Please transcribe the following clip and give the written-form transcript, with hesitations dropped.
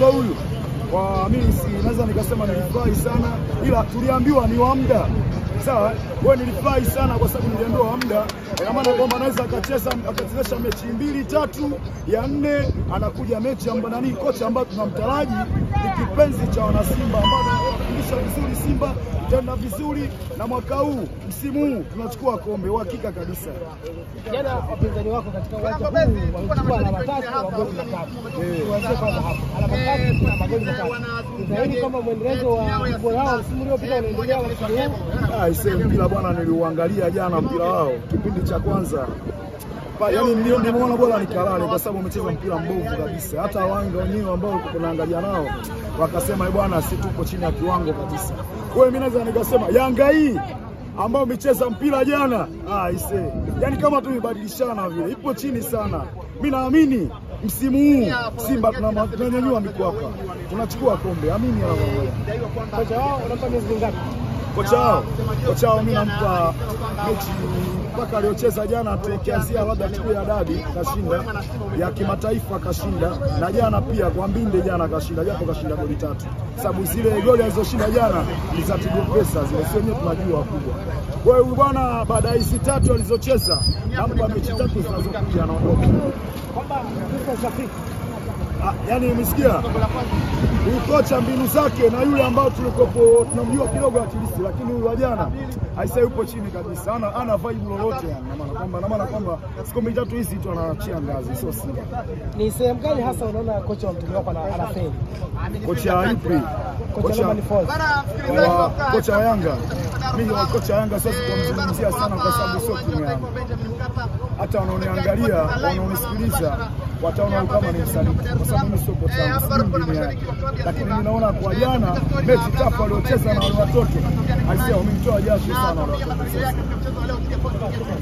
Huyu kwa mimi naweza nikasema nilifurahi sana, ila tuliambiwa ni wa muda. Sawa, wewe nilifurahi sana kwa sababu niliambiwa wa muda. Ina maana kwamba anaweza akachezesha mechi 2-3 ya 4, anakuja mechi ambayo nani kocha ambaye tunamtaraji ni kipenzi cha wana Simba ambao anafundisha vizuri Simba, tena vizuri, na mwaka huu msimu huu tunachukua kombe uhakika kabisa. Jana wapinzani wako katika uwanja huu walichukua alama 3 wa goli 3. Tuanze kwanza hapo. Alama 3 na magoli 3. Zaidi kama mwendelezo wa ubora wao msimu uliopita unaendelea wa msimu huu. Ise mpira bwana, niliuangalia jana mpira wao kipindi cha kwanza. Yaani nimeona bora nikalale kwa sababu umecheza mpira mbovu kabisa. Hata wanga wenyewe ambao tunaangalia nao wakasema bwana, si tuko chini ya kiwango kabisa. Kwa hiyo mimi naweza nikasema Yanga hii ambao umecheza mpira jana, ise yaani kama tumebadilishana vile, ipo chini sana. Mimi naamini msimu huu Simba tunanyanyua mikwapa, tunachukua kombe, amini hapo. Kocha wao unampa miezi ngapi? Kocha wao mimi nampa mechi mpaka aliocheza jana, tukianzia labda tu ya dabi kashinda, ya kimataifa kashinda, na jana pia kwa Mbinde jana kashinda, japo kashinda goli 3. Sababu zile goli alizoshinda jana ni za Tigo Pesa, zile sio wenyewe tunajua kubwa. Kwa hiyo bwana, baada ya hizi 3 alizocheza nampa mechi 3 zinazokuja anaondoka. Kwamba yaani umesikia huyu kocha mbinu zake na yule ambao tulikopo tunamjua kidogo akilisi, lakini huyu wa jana aisa yupo chini kabisa, ana vibe lolote, na maana kwamba sikombe 3 hizi tu anaachia ngazi, sio Simba. Ni sehemu gani hasa unaona kocha wa mtindo wako anafeli? Kocha ipi? Kocha wa Yanga. Mimi wa kocha wa Yanga sasa tunamzungumzia sana kwa sababu sio timu yangu. Hata wanaoniangalia, wanaonisikiliza wataona kama ni msaliti kwa sababu mimi sio kocha wangu, lakini ninaona kwa jana mechi tafu waliocheza na wale watoto aisee wamemtoa jasho sana wale watoto.